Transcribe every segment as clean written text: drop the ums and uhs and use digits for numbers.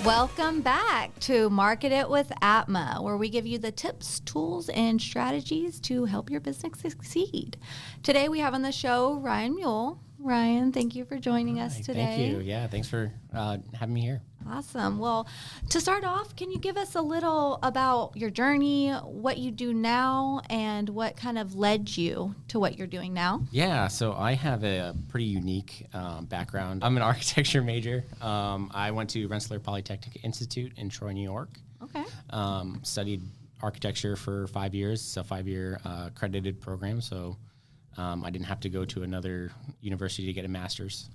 Welcome back to Market It with Atma, where we give you the tips, tools, and strategies to help your business succeed. Today we have on the show Ryan Muhl. Ryan, thank you for joining us today. Thank you. Yeah, thanks for having me here. Awesome. Well, to start off, can you give us a little about your journey, what you do now, and what kind of led you to what you're doing now? Yeah, so I have a pretty unique background. I'm an architecture major. I went to Rensselaer Polytechnic Institute in Troy, New York. Okay. Studied architecture for 5 years. It's a 5-year accredited program, so I didn't have to go to another university to get a master's.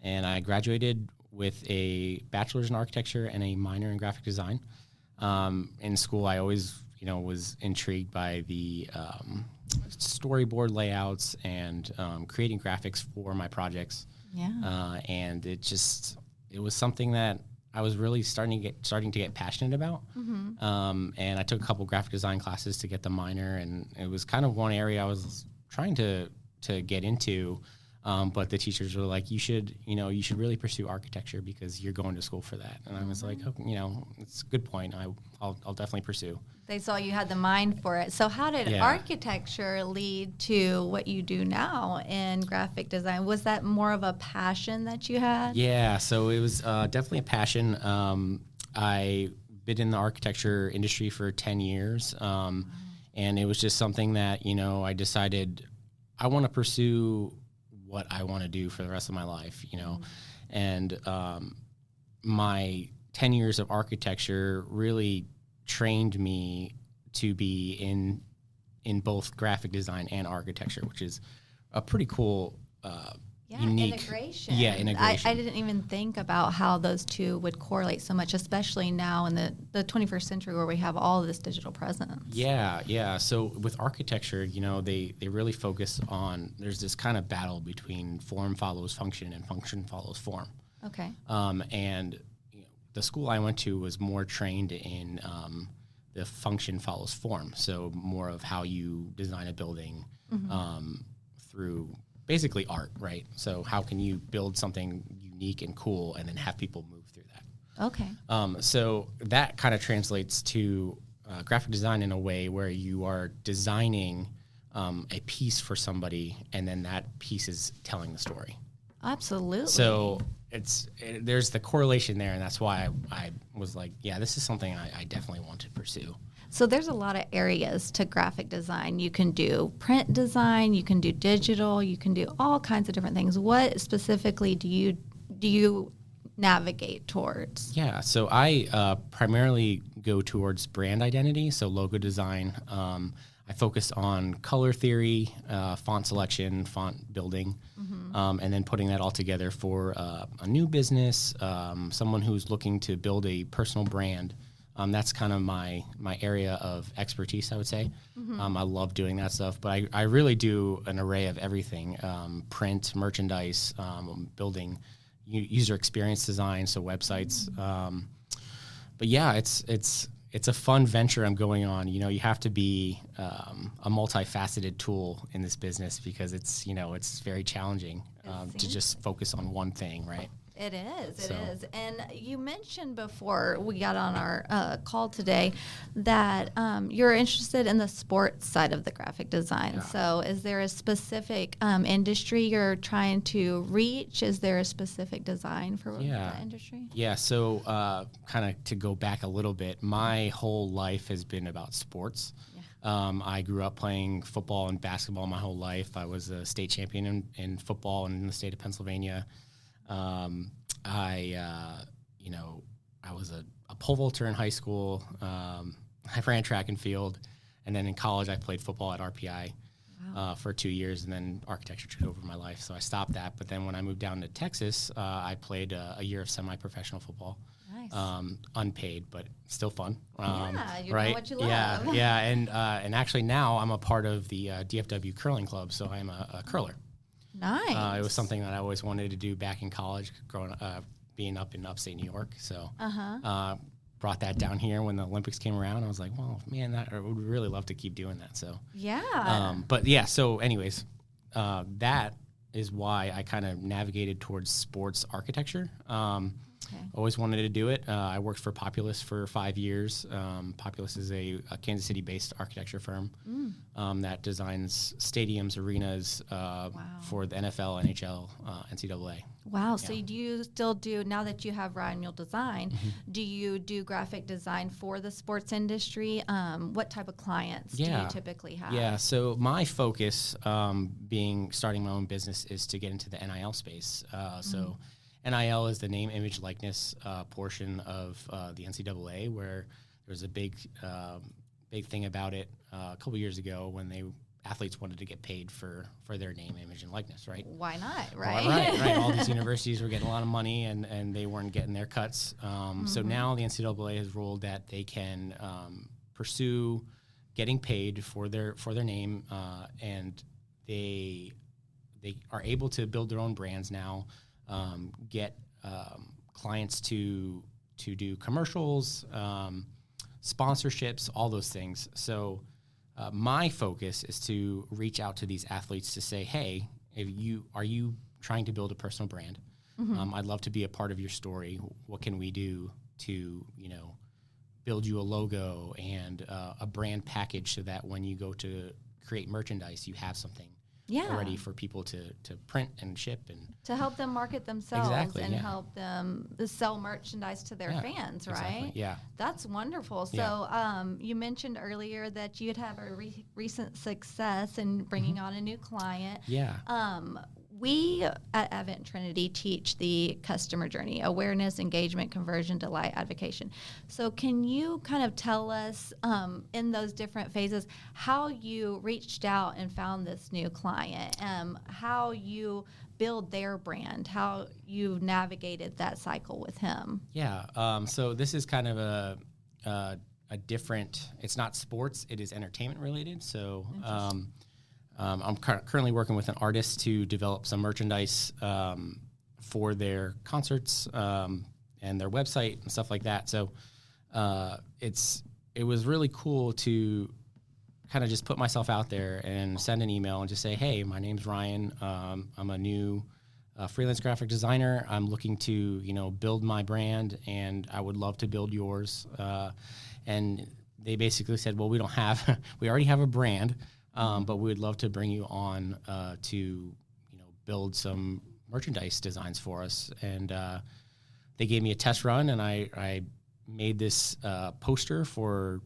And I graduated with a bachelor's in architecture and a minor in graphic design. In school, I always, was intrigued by the storyboard layouts and creating graphics for my projects. Yeah. And it was something that I was really starting to get passionate about. Mm-hmm. And I took a couple graphic design classes to get the minor, and it was kind of one area I was trying to get into. But the teachers were like, you should really pursue architecture because you're going to school for that. And I was like, it's a good point. I'll definitely pursue. They saw you had the mind for it. So how did architecture lead to what you do now in graphic design? Was that more of a passion that you had? Yeah, so it was definitely a passion. I've been in the architecture industry for 10 years, and it was just something that, I decided I want to pursue what I want to do for the rest of my life, and my 10 years of architecture really trained me to be in both graphic design and architecture, which is a pretty cool, unique integration. Yeah, integration. I didn't even think about how those two would correlate so much, especially now in the 21st century where we have all of this digital presence. Yeah. So with architecture, they really focus on, there's this kind of battle between form follows function and function follows form. Okay. And the school I went to was more trained in the function follows form. So more of how you design a building through basically art, right? So how can you build something unique and cool and then have people move through that? Okay. So that kind of translates to graphic design in a way where you are designing a piece for somebody, and then that piece is telling the story. Absolutely. So there's the correlation there, and that's why I was like, yeah, this is something I definitely want to pursue. So there's a lot of areas to graphic design. You can do print design, you can do digital, you can do all kinds of different things. What specifically do you navigate towards? Yeah, so I primarily go towards brand identity, so logo design. I focus on color theory, font selection, font building, and then putting that all together for a new business, someone who's looking to build a personal brand. That's kind of my area of expertise, I would say. I love doing that stuff, but I really do an array of everything, print, merchandise, building, user experience design, so websites. But yeah, it's a fun venture I'm going on. You have to be a multifaceted tool in this business because it's very challenging to just focus on one thing, right? It is. And you mentioned before we got on our call today that you're interested in the sports side of the graphic design. Yeah. So is there a specific industry you're trying to reach? Is there a specific design for that industry? Yeah, so kind of to go back a little bit, my whole life has been about sports. I grew up playing football and basketball my whole life. I was a state champion in football in the state of Pennsylvania. I was a pole vaulter in high school. I ran track and field, and then in college I played football at RPI for 2 years, and then architecture took over my life, so I stopped that. But then when I moved down to Texas, I played a year of semi-professional football. Nice. Unpaid, but still fun. You right? know what you love. Yeah, and actually now I'm a part of the DFW curling club, so I'm a curler. Nice. It was something that I always wanted to do back in college, being up in upstate New York. So brought that down here when the Olympics came around. I was like, well, man, I would really love to keep doing that. So so anyways, that is why I kind of navigated towards sports architecture. Always wanted to do it. I worked for Populous for 5 years. Populous is a Kansas City-based architecture firm that designs stadiums, arenas for the NFL, NHL, NCAA. Wow. So do you still do, now that you have Ryan Muhl Design, do you do graphic design for the sports industry? What type of clients do you typically have? Yeah. So my focus, starting my own business, is to get into the NIL space. So NIL is the name, image, likeness portion of the NCAA, where there's a big thing about it a couple years ago when athletes wanted to get paid for their name, image, and likeness, right? Why not, right? Right. All these universities were getting a lot of money, and they weren't getting their cuts. So now the NCAA has ruled that they can pursue getting paid for their name, and they are able to build their own brands now, get clients to do commercials, sponsorships, all those things. So my focus is to reach out to these athletes to say, hey, are you trying to build a personal brand? I'd love to be a part of your story. What can we do to, build you a logo and a brand package so that when you go to create merchandise, you have something already for people to print and ship, and to help them market themselves and help them sell merchandise to their fans, right? Exactly. Yeah. That's wonderful. So you mentioned earlier that you'd have a recent success in bringing on a new client. Yeah. We at Advent Trinity teach the customer journey: awareness, engagement, conversion, delight, advocation. So can you kind of tell us in those different phases how you reached out and found this new client, how you build their brand, how you navigated that cycle with him? Yeah. So this is kind of a different, it's not sports, it is entertainment related. So I'm currently working with an artist to develop some merchandise for their concerts and their website and stuff like that. So it was really cool to kind of just put myself out there and send an email and just say, hey, my name's Ryan. I'm a new freelance graphic designer. I'm looking to build my brand, and I would love to build yours. And they basically said, well, we already have a brand. But we would love to bring you on to, build some merchandise designs for us. And they gave me a test run, and I made this poster for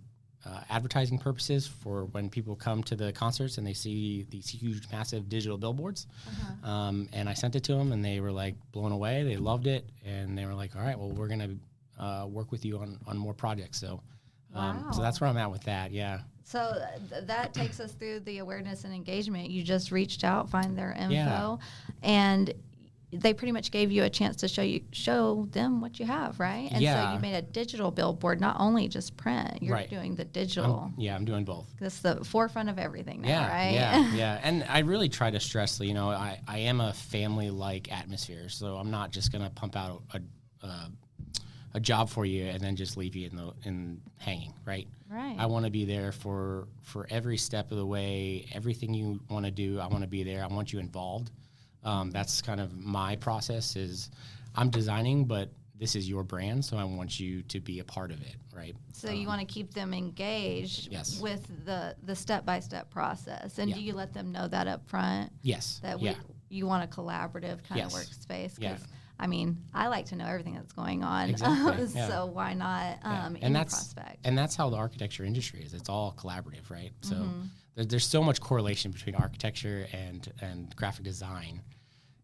advertising purposes for when people come to the concerts and they see these huge, massive digital billboards. And I sent it to them, and they were like blown away. They loved it, and they were like, all right, well, we're going to work with you on more projects. So, so that's where I'm at with that. Yeah. So that takes us through the awareness and engagement. You just reached out, find their info, and they pretty much gave you a chance to show them what you have, right? And so you made a digital billboard, not only just print. You're doing the digital. I'm doing both. That's the forefront of everything now, right? Yeah. And I really try to stress, I am a family-like atmosphere, so I'm not just going to pump out a job for you and then just leave you in hanging, right? Right. I want to be there for every step of the way. Everything you want to do, I want to be there. I want you involved. That's kind of my process. Is I'm designing, but this is your brand, so I want you to be a part of it, right? So you want to keep them engaged with the step-by-step process. And do you let them know that up front? Yes. That you want a collaborative kind of workspace? Because I mean, I like to know everything that's going on. Exactly. So why not any prospect? And that's how the architecture industry is. It's all collaborative, right? So there's so much correlation between architecture and graphic design.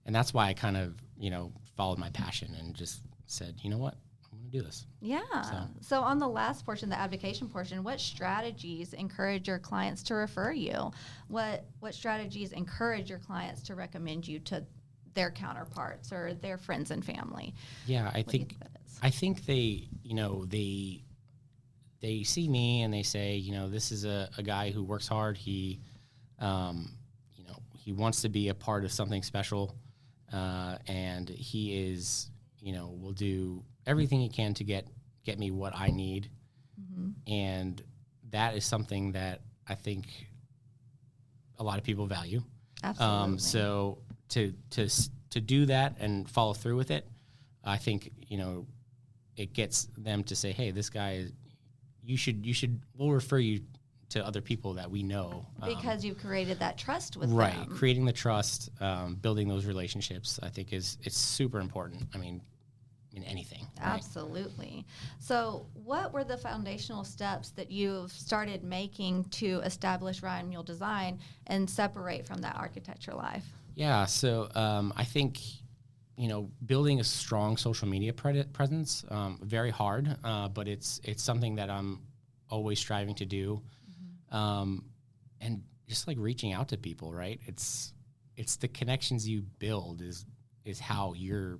And that's why I kind of, followed my passion and just said, you know what, I'm going to do this. Yeah. So on the last portion, the advocation portion, what strategies encourage your clients to refer you? What strategies encourage your clients to recommend you to their counterparts or their friends and family? Yeah, I think they, they see me and they say, this is a guy who works hard. He, he wants to be a part of something special, and he is, will do everything he can to get me what I need, and that is something that I think a lot of people value. Absolutely. So to do that and follow through with it, I think, it gets them to say, hey, this guy, we'll refer you to other people that we know. Because you've created that trust with them. Right. Creating the trust, building those relationships, I think it's super important. I mean, in anything. Right? Absolutely. So what were the foundational steps that you've started making to establish Ryan Muhl Design and separate from that architecture life? Yeah. So I think, building a strong social media presence, very hard, but it's something that I'm always striving to do. And just like reaching out to people, right? It's the connections you build is how your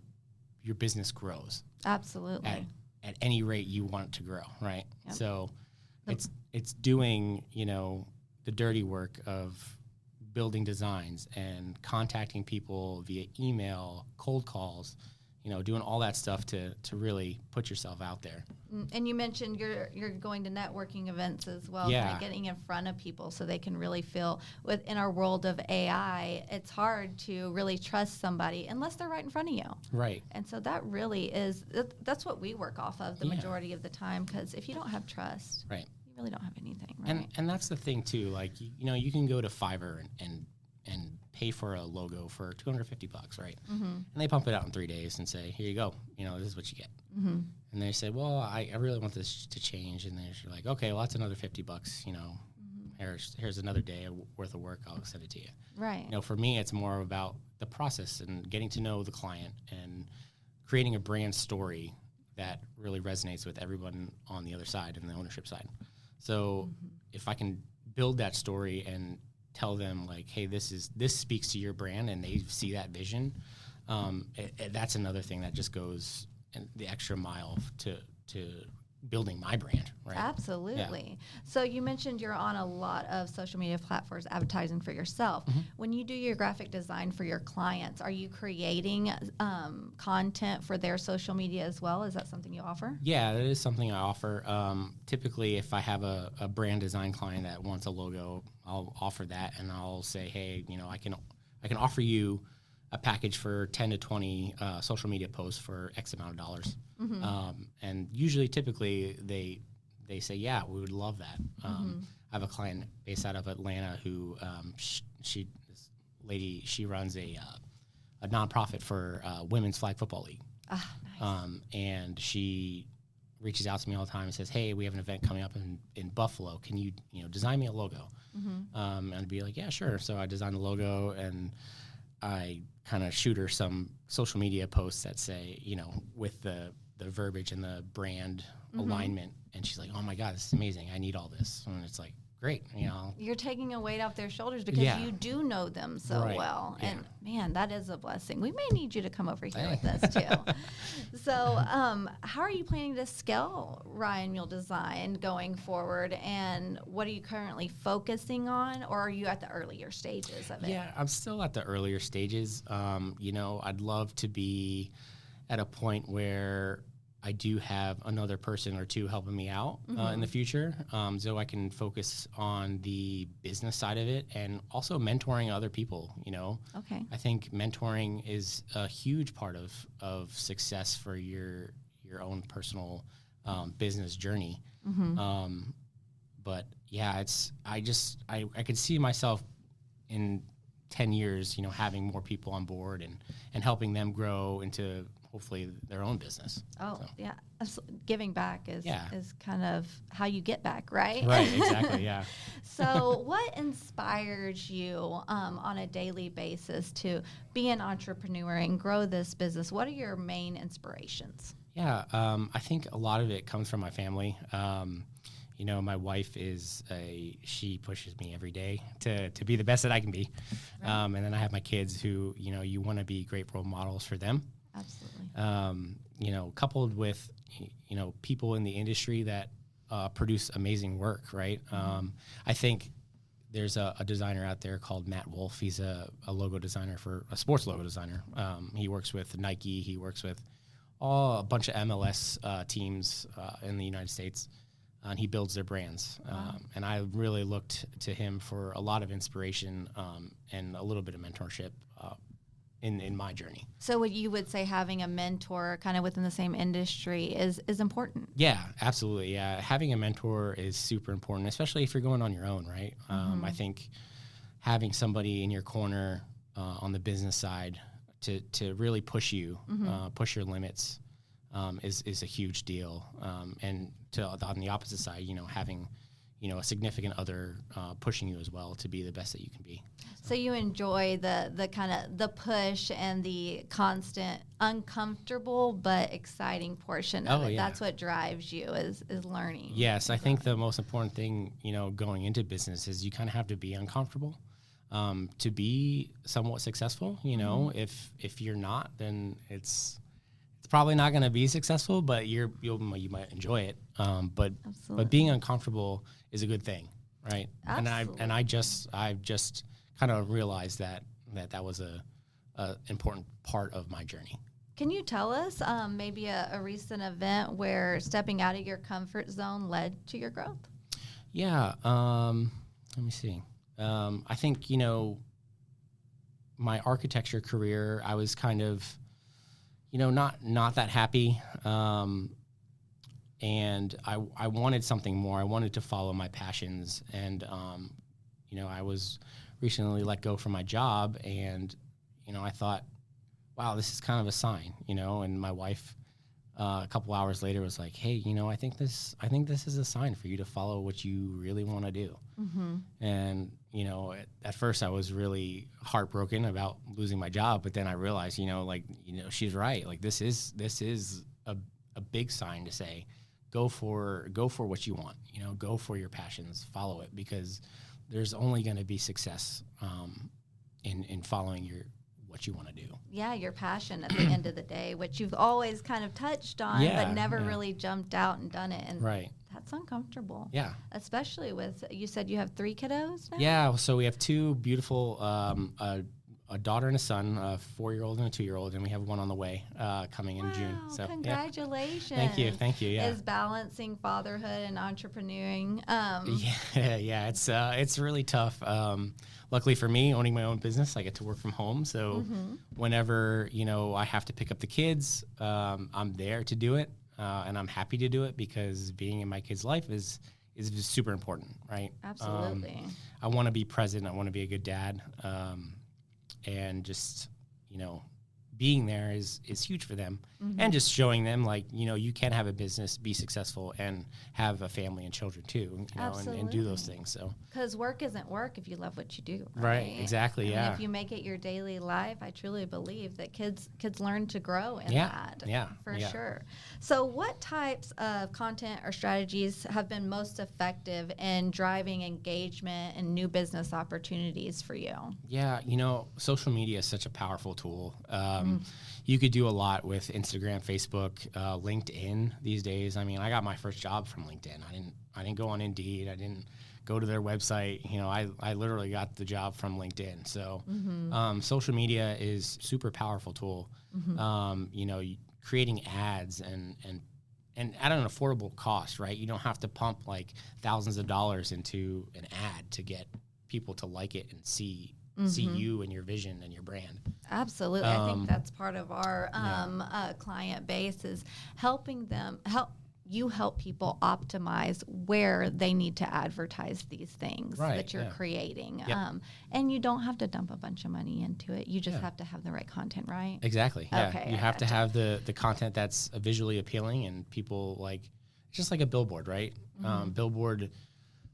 business grows. Absolutely. At any rate you want it to grow, right? Yep. So it's doing, the dirty work of building designs and contacting people via email, cold calls, doing all that stuff to really put yourself out there. And you mentioned you're going to networking events as well, Yeah. kind of getting in front of people so they can really feel within our world of AI, it's hard to really trust somebody unless they're right in front of you. Right. And so that really that's what we work off of the majority of the time, because if you don't have trust, right, you really don't have anything, right? And that's the thing too, like, you can go to Fiverr and pay for a logo for $250, right? Mm-hmm. And they pump it out in 3 days and say, here you go, this is what you get. Mm-hmm. And they said, well, I really want this to change. And they're like, okay, well, that's another $50, here's another day worth of work, I'll send it to you. Right. For me, it's more about the process and getting to know the client and creating a brand story that really resonates with everyone on the other side and the ownership side. So if I can build that story and tell them like, hey, this speaks to your brand, and they see that vision, that's another thing that just goes the extra mile to building my brand, right? Absolutely. Yeah. So you mentioned you're on a lot of social media platforms advertising for yourself. Mm-hmm. When you do your graphic design for your clients, are you creating content for their social media as well? Is that something you offer? Yeah, that is something I offer. Typically, if I have a brand design client that wants a logo, I'll offer that, and I'll say, hey, I can offer you a package for 10 to 20 social media posts for X amount of dollars. Mm-hmm. And usually, typically, they say, yeah, we would love that. I have a client based out of Atlanta who she runs a nonprofit for Women's Flag Football League. Ah, nice. And she reaches out to me all the time and says, hey, we have an event coming up in Buffalo. Can you design me a logo? Mm-hmm. And I'd be like, yeah, sure. So I designed the logo, and I kind of shoot her some social media posts that say, with the verbiage and the brand alignment. And she's like, oh my God, this is amazing. I need all this. And it's like, great. You're taking a weight off their shoulders because you do know them so well. Yeah. And man, that is a blessing. We may need you to come over here with us too. So how are you planning to scale Ryan Muhl Design going forward? And what are you currently focusing on? Or are you at the earlier stages of it? Yeah, I'm still at the earlier stages. I'd love to be at a point where I do have another person or two helping me out in the future, so I can focus on the business side of it and also mentoring other people. Okay. I think mentoring is a huge part of success for your own personal business journey. Mm-hmm. But yeah, I could see myself in 10 years, having more people on board and helping them grow into hopefully their own business. Oh, so. Yeah. Giving back is kind of how you get back, right? Right, exactly, yeah. So what inspires you on a daily basis to be an entrepreneur and grow this business? What are your main inspirations? Yeah, I think a lot of it comes from my family. My wife she pushes me every day to be the best that I can be. Right. And then I have my kids who, you want to be great role models for them. Absolutely. Coupled with, people in the industry that produce amazing work, right? Mm-hmm. I think there's a designer out there called Matt Wolf. He's a logo designer a sports logo designer. He works with Nike. He works with a bunch of MLS teams in the United States. And he builds their brands. Wow. And I really looked to him for a lot of inspiration and a little bit of mentorship in my journey. So what you would say having a mentor kind of within the same industry is important. Yeah, absolutely. Yeah. Having a mentor is super important, especially if you're going on your own, right? I think having somebody in your corner on the business side to really push you, push your limits is a huge deal. And on the opposite side, having a significant other pushing you as well to be the best that you can be. So you enjoy the kind of the push and the constant uncomfortable but exciting portion of it. Yeah. That's what drives you is learning. Yes, I think the most important thing, going into business is you kind of have to be uncomfortable to be somewhat successful. If you're not, then it's probably not going to be successful, but you might enjoy it. But being uncomfortable is a good thing, right? Absolutely. And I've just kind of realized that was a important part of my journey. Can you tell us maybe a recent event where stepping out of your comfort zone led to your growth? Yeah. Let me see. I think, my architecture career, I was kind of, not that happy. And I wanted something more. I wanted to follow my passions. And, I was recently let go from my job, and, I thought, wow, this is kind of a sign, and my wife, a couple hours later was like, hey, I think this is a sign for you to follow what you really want to do. Mm-hmm. And, at first I was really heartbroken about losing my job, but then I realized, she's right. Like this is a big sign to say, go for what you want, go for your passions, follow it, because there's only going to be success in following what you want to do. Yeah, your passion at the end of the day, which you've always kind of touched on, but never really jumped out and done it. And right. That's uncomfortable. Yeah. Especially you said you have 3 kiddos now? Yeah, so we have 2 beautiful, a daughter and a son, a 4-year-old and a 2-year-old, and we have one on the way coming in June. So congratulations. Yeah. Thank you. Yeah. Is balancing fatherhood and entrepreneuring. Yeah, it's really tough. Luckily for me, owning my own business, I get to work from home. So whenever, I have to pick up the kids, I'm there to do it. And I'm happy to do it because being in my kid's life is super important, right? Absolutely. I want to be present. I want to be a good dad. And just, being there is huge for them. Mm-hmm. And just showing them, like, you can have a business, be successful, and have a family and children too, and do those things. So, because work isn't work if you love what you do. Right, exactly, and if you make it your daily life, I truly believe that kids learn to grow in that. Yeah, for sure. So what types of content or strategies have been most effective in driving engagement and new business opportunities for you? Yeah, social media is such a powerful tool. You could do a lot with Instagram, Facebook, LinkedIn these days. I mean, I got my first job from LinkedIn. I didn't go on Indeed. I didn't go to their website. I literally got the job from LinkedIn. So social media is super powerful tool. Creating ads and at an affordable cost, right? You don't have to pump like thousands of dollars into an ad to get people to like it and see you and your vision and your brand. Absolutely. I think that's part of our client base is help people optimize where they need to advertise these things that you're creating. Yep. And you don't have to dump a bunch of money into it. You just have to have the right content, right? Exactly. Yeah. Okay, you have to have the content that's visually appealing and people like, just like a billboard, right? Billboard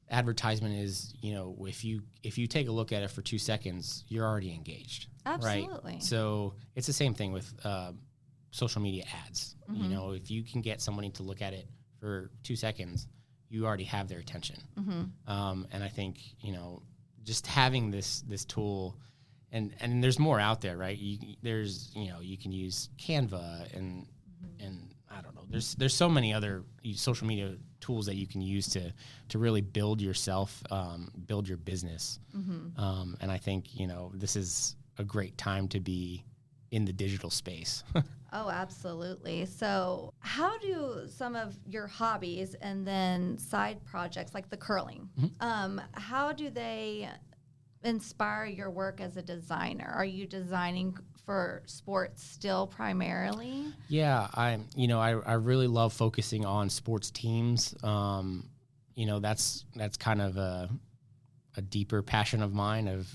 advertisement is, if you take a look at it for 2 seconds, you're already engaged. Absolutely. Right? So it's the same thing with social media ads. If you can get somebody to look at it for 2 seconds, you already have their attention. And I think, just having this tool, and there's more out there, right? You can use Canva and I don't know. There's so many other social media tools that you can use to really build yourself, build your business. And I think, this is a great time to be in the digital space. Oh, absolutely. So how do some of your hobbies and then side projects like the curling, how do they inspire your work as a designer? Are you designing for sports still primarily? Yeah, I really love focusing on sports teams. That's kind of a deeper passion of mine of,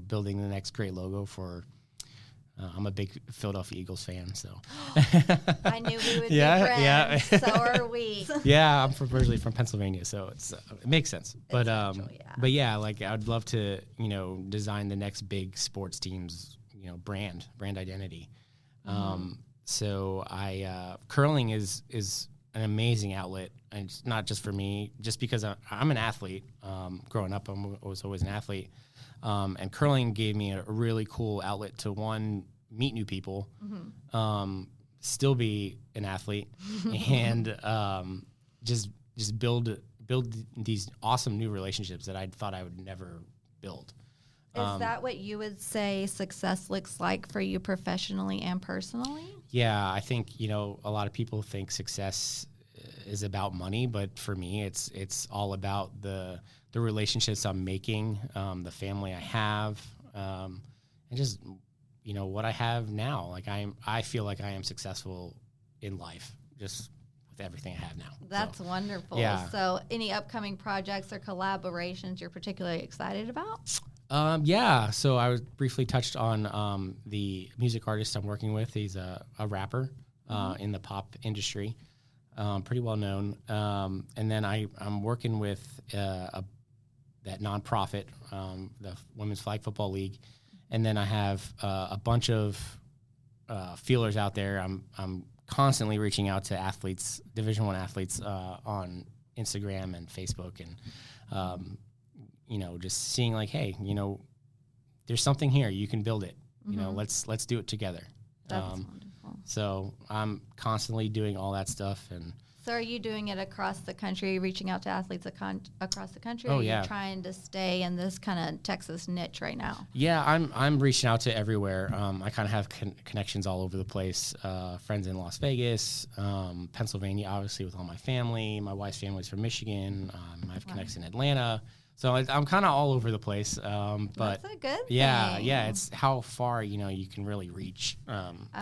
building the next great logo for. I'm a big Philadelphia Eagles fan, so. I knew we would be friends. Yeah. So are we. Yeah, I'm originally from Pennsylvania, so it makes sense. But like I'd love to, design the next big sports team's, brand identity. So curling is an amazing outlet, and it's not just for me, just because I'm an athlete. Growing up, I was always an athlete. And curling gave me a really cool outlet to, one, meet new people, still be an athlete, and just build these awesome new relationships that I thought I would never build. Is that what you would say success looks like for you professionally and personally? Yeah, I think, a lot of people think success is about money, but for me, it's all about the relationships I'm making, the family I have, and just, what I have now. Like I feel like I am successful in life, just with everything I have now. That's wonderful. Yeah. So any upcoming projects or collaborations you're particularly excited about? Yeah. So I was briefly touched on the music artist I'm working with. He's a rapper in the pop industry. Pretty well known. And then I'm working with that nonprofit, the Women's Flag Football League. And then I have a bunch of feelers out there. I'm constantly reaching out to athletes, Division I athletes, on Instagram and Facebook, and just seeing like, hey, there's something here. You can build it. Let's do it together. That's wonderful. So I'm constantly doing all that stuff. And so are you doing it across the country, reaching out to athletes across the country? Oh, or are yeah. you trying to stay in this kind of Texas niche right now? Yeah, I'm reaching out to everywhere. I kind of have connections all over the place. Friends in Las Vegas, Pennsylvania, obviously with all my family. My wife's family's from Michigan. I have connections in Atlanta. So I'm kind of all over the place, but that's a good thing. Yeah, it's how far you can really reach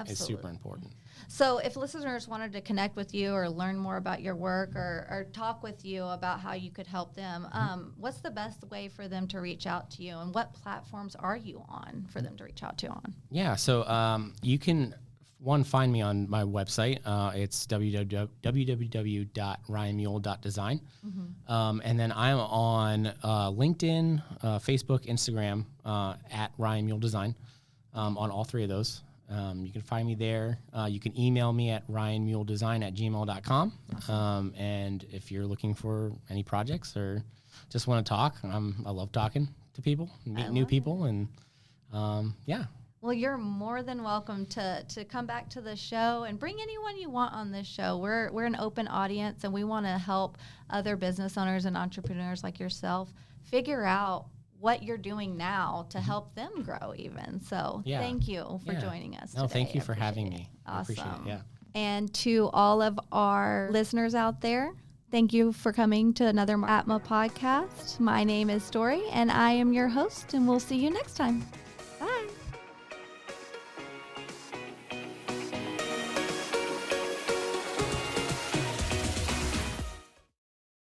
is super important. So if listeners wanted to connect with you or learn more about your work or talk with you about how you could help them, what's the best way for them to reach out to you, and what platforms are you on for them to reach out to on? Yeah, so you can find me on my website. It's www.ryanmuhl.design. And then I'm on LinkedIn, Facebook, Instagram, at Ryan Muhl Design, on all three of those. You can find me there. You can email me at ryanmuhldesign@gmail.com. And if you're looking for any projects or just want to talk, I love talking to people, meet new people, and yeah. Well, you're more than welcome to come back to the show and bring anyone you want on this show. We're an open audience, and we want to help other business owners and entrepreneurs like yourself figure out what you're doing now to help them grow even. So thank you for joining us today. No, thank you for having me. Awesome. I appreciate it, yeah. And to all of our listeners out there, thank you for coming to another ATMA podcast. My name is Story, and I am your host, and we'll see you next time.